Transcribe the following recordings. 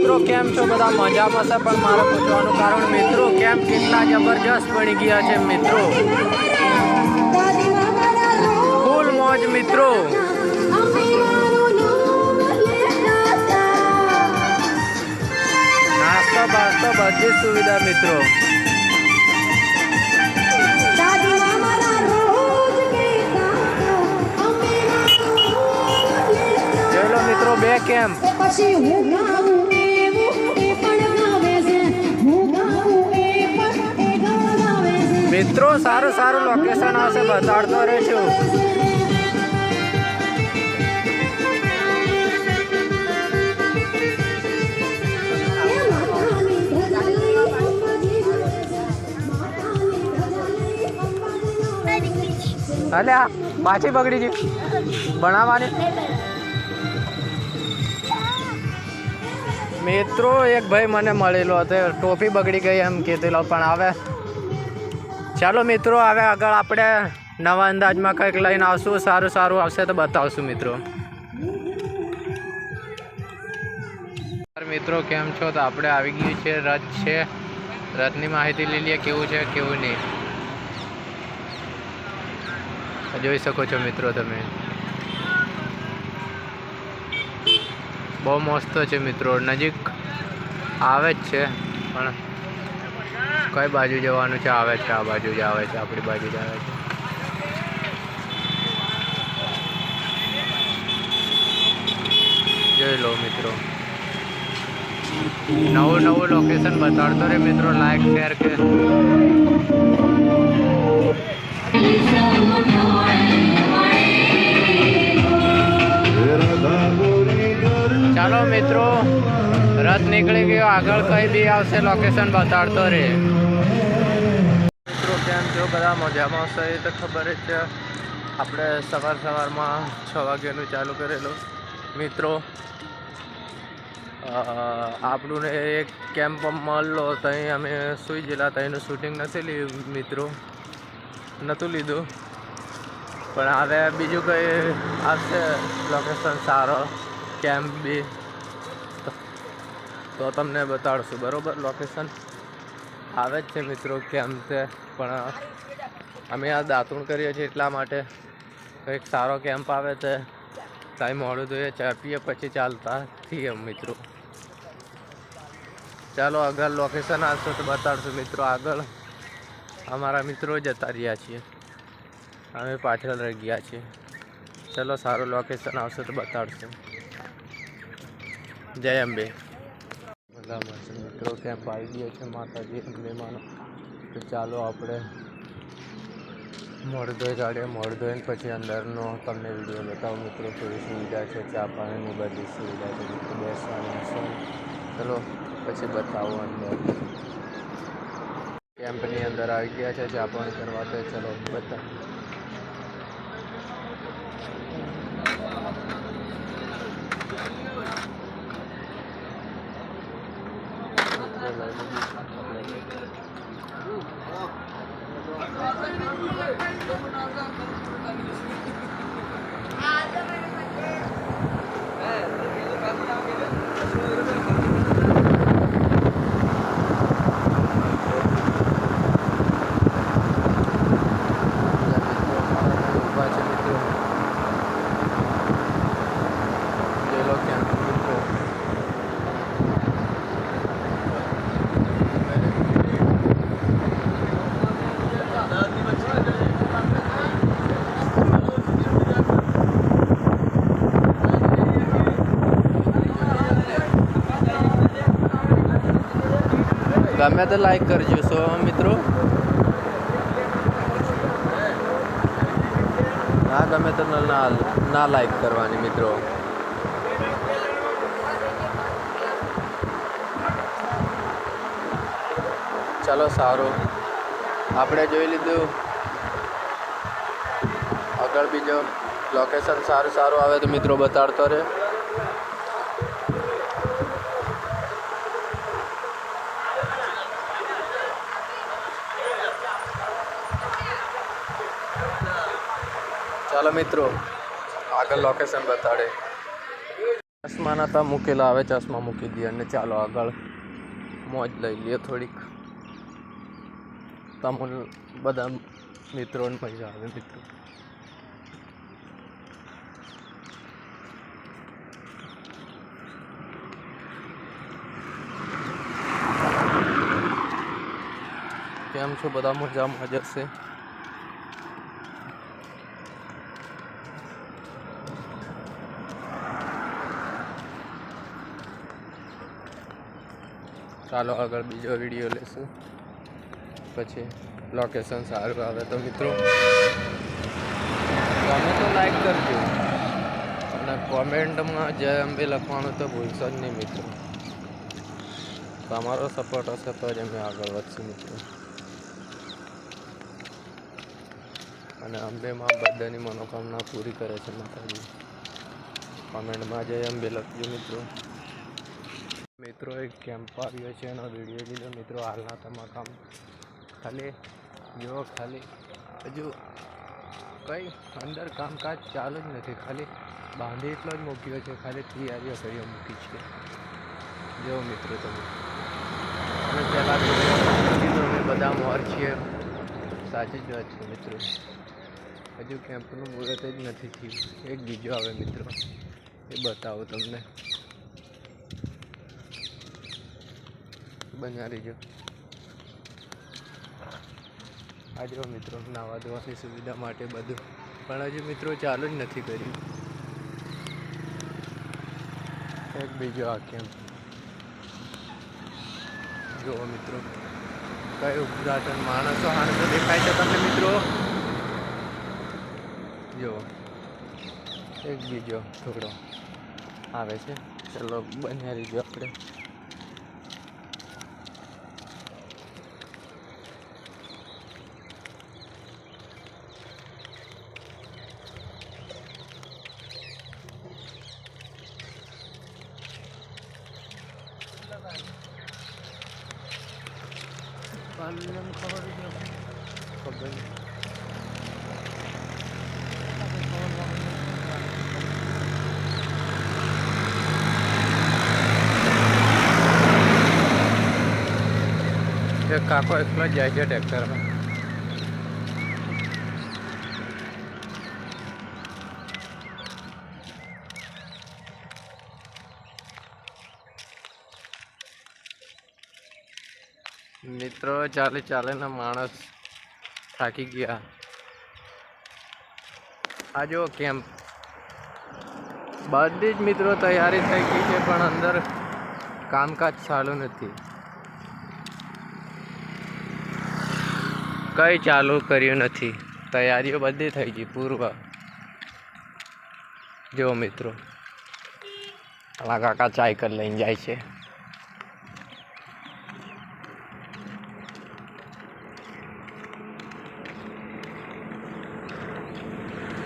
મિત્રો કેમ છો બધા મજામાં છે પણ મારે પૂછવાનું કારણ મિત્રો કેમ કેટલા જબરજસ્ત બની ગયા છે મિત્રો ફૂલ મોજ મિત્રો નાસ્તો બાસ્તો બધી સુવિધા મિત્રો મિત્રો બે કેમ્પ મિત્રો સારું લોકેશન આવશે બતાડતો રહેશું અલ્યા પાછી બગડી ગઈ બનાવવાની મિત્રો એક ભાઈ મને મળેલો હતો ટોપી બગડી ગઈ એમ કહેતો પણ આવે ચાલો મિત્રો હવે આગળ આપણે નવા અંદાજમાં કંઈક લઈને આવશું સારું આવશે તો બતાવશું મિત્રો મિત્રો કેમ છો તો આપણે આવી ગયું છે રથ છે રથની માહિતી લઈ લઈએ કેવું છે કેવું નહીં જોઈ શકો છો મિત્રો તમે બહુ મસ્ત છે મિત્રો નજીક આવે જ છે પણ કઈ બાજુ જવાનું છે આવે છે આ બાજુ જ આવે છે આપણી બાજુ જ આવે છે જોઈ લો મિત્રો નવું લોકેશન બતાડતો રે મિત્રો લાઈક શેર કે ચાલો મિત્રો રથ નીકળી ગયો આગળ કઈ બી આવશે લોકેશન બતાડતો રે મિત્રો કેમ છો બધા મજામાં હશે એ તો ખબર જ છે આપણે સવારમાં 6 વાગ્યાનું ચાલુ કરેલું મિત્રો આપણું એક કેમ્પ મળલો ત્યાં અમે સુઈ ગયેલા ત્યાંનું શૂટિંગ નથી લીધું મિત્રો નહોતું લીધું પણ હવે બીજું કંઈ આવશે લોકેશન સારો કેમ્પ બી તો તમને બતાડશું બરાબર લોકેશન આવે જ છે મિત્રો કેમ્પ છે પણ અમે આ દાંતણ કરીએ છીએ એટલા માટે કંઈક સારો કેમ્પ આવે છે ત્યાં મોડું જોઈએ ચા પીએ પછી ચાલતા થઈએ મિત્રો ચાલો આગળ લોકેશન આવશે તો બતાડશું મિત્રો આગળ અમારા મિત્રો જતા રહ્યા છીએ અમે પાછળ રહી ગયા છીએ ચલો સારું લોકેશન આવશે તો બતાડશું જય અંબે બધા મિત્રો કેમ્પ આવી ગયો છે માતાજી અંબેમાનો તો ચાલો આપણે મોઢ ધોઈ કાઢીએ મોઢ ધોઈને પછી અંદરનો તમને વિડીયો બતાવું મિત્રો થોડી સુવિધા છે ચા પાણીની બધી સુવિધા છે મિત્રો બેસવાની છે ચલો પછી બતાવો અંદર કેમ્પની અંદર આવી ગયા છે ચા પાણી કરવા તો ચલો બતાવો ગમે તો લાઈક કરજો સો મિત્રો ના ગમે તો ના લાઈક કરવાની મિત્રો ચાલો સારું આપણે જોઈ લીધું આગળ બીજો લોકેશન સારું આવે તો મિત્રો બતાડતો રહે ચાલો મિત્રો આગળ લોકેશન બતાડે ચશ્મા નતા મૂકેલા, હવે ચશ્મા મૂકી દઈએ અને ચાલો આગળ મોજ લઈ લઈએ થોડીક. તમને બધા મિત્રોને મજા આવે મિત્રો. કેમ છો બધા? મજામાં જ હશે. ચાલો આગળ બીજો વિડીયો લેશું, પછી લોકેશન સારું આવે તો મિત્રો તમે તો લાઈક કરજો અને કોમેન્ટમાં જય અંબે લખવાનું તો ભૂલશો જ નહીં મિત્રો. તમારો સપોર્ટ હશે તો જ અમે આગળ વધશું મિત્રો. અને અંબેમાં બધાની મનોકામના પૂરી કરે છે માતાજી. કોમેન્ટમાં જય અંબે લખજો મિત્રો. મિત્રો એક કેમ્પ આવ્યો છે, એનો વિડીયો લીધો મિત્રો. હાલના તમામ ખાલી જો ખાલી હજુ કંઈ અંદર કામકાજ ચાલુ જ નથી, ખાલી બાંધી એટલો જ મૂક્યો છે, ખાલી તૈયારીઓ કરી મૂકી છે. જો મિત્રો તમે અમે પહેલાં અમે બધા મોર છીએ, સાચી જ વાત છે મિત્રો. હજુ કેમ્પનું મુહૂર્ત જ નથી થયું. એક બીજો આવે મિત્રો, એ બતાવો તમને. બન્યા રહીજો. આ જો મિત્રો નાવા ધોવાની સુવિધા માટે બધું, પણ હજુ મિત્રો ચાલુ જ નથી કર્યું. એક બીજો આ કેમ્પ જુઓ મિત્રો, કઈ ઉદ્ઘાટન માણસો દેખાય છે તમને મિત્રો. જુઓ એક બીજો થોડો આવે છે. ચલો બન્યા રહીજો આપણે. કાકો એકલો જ જાય છે ટ્રેક્ટરમાં. મિત્રો ચાલે ચાલે ના માણસ થાકી ગયા. આ જો કેમ્પ બધી જ મિત્રો તૈયારી થઈ ગઈ છે, પણ અંદર કામકાજ ચાલુ નથી. કંઈ ચાલુ કર્યું નથી. તૈયારીઓ બધી થઈ ગઈ પૂર્વ. જો મિત્રો આલા કાકા ચાય કરી લઈને જાય છે.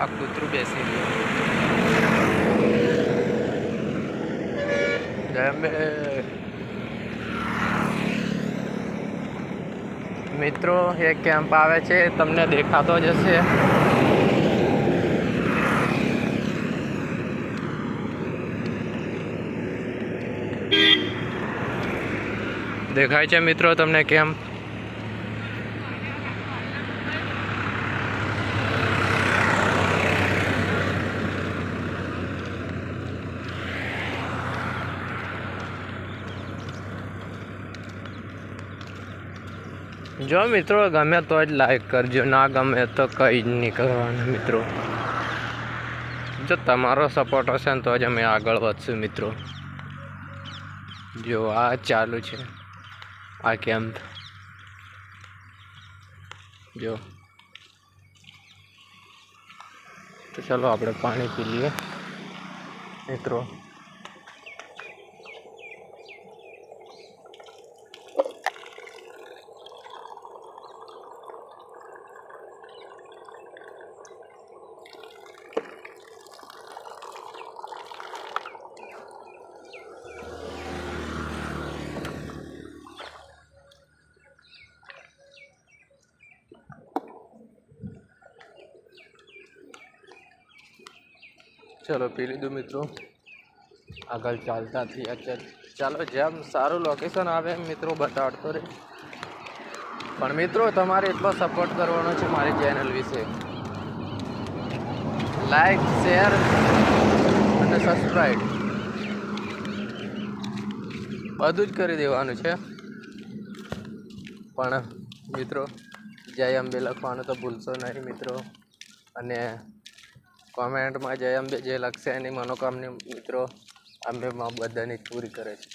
આ કૂતરું બેસી ગયું. મિત્રો એક કેમ્પ આવે છે, તમને દેખાતો જ હશે. દેખાય છે મિત્રો તમને કેમ્પ? જો મિત્રો ગમે તો જ લાઈક કરજો, ના ગમે તો કંઈ જ નહીં કરવાનું મિત્રો. જો તમારો સપોર્ટ હશે ને તો જ અમે આગળ વધશું મિત્રો. જો આ ચાલુ છે આ કેમ્પ. જો તો ચાલો આપણે પાણી પી લઈએ મિત્રો. ચલો પી લીધું મિત્રો. આગળ ચાલતા થયા છે. ચાલો જેમ સારું લોકેશન આવે મિત્રો બતાડતો રહે. પણ મિત્રો તમારે એટલો સપોર્ટ કરવાનો છે મારી ચેનલ વિશે. લાઈક, શેર અને સબસ્ક્રાઈબ બધું જ કરી દેવાનું છે. પણ મિત્રો જય અંબે લખવાનું તો ભૂલશો નહીં મિત્રો. અને કોમેન્ટમાં જય અંબે જે લખશે એની મનોકામના મિત્રો અંબેમાં બધાની પૂરી કરે છે.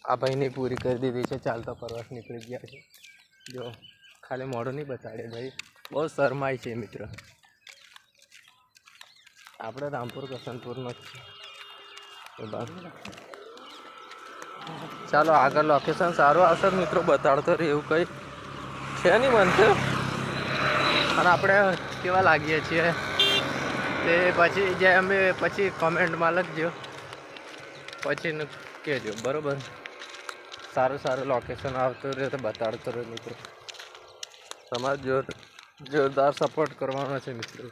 આ ભાઈની પૂરી કરી દીધી છે. ચાલતા પ્રવાસ નીકળી ગયા છે. જો ખાલી મોઢું નહીં બતાડે ભાઈ, બહુ શરમાય છે મિત્ર. આપણે રામપુર કસનપુરનો જ છે. ચાલો આગળ લોકેશન સારું આવશે મિત્રો બતાડતો રહે એવું કંઈ છે નહીં બનશે. અને આપણે કેવા લાગીએ છીએ તે પછી જે અમે પછી કોમેન્ટમાં લખજો, પછી કહેજો બરાબર. સારું લોકેશન આવતું રહે તો બતાડતો રહે મિત્રો. તમારે જોરદાર સપોર્ટ કરવાનો છે મિત્રો.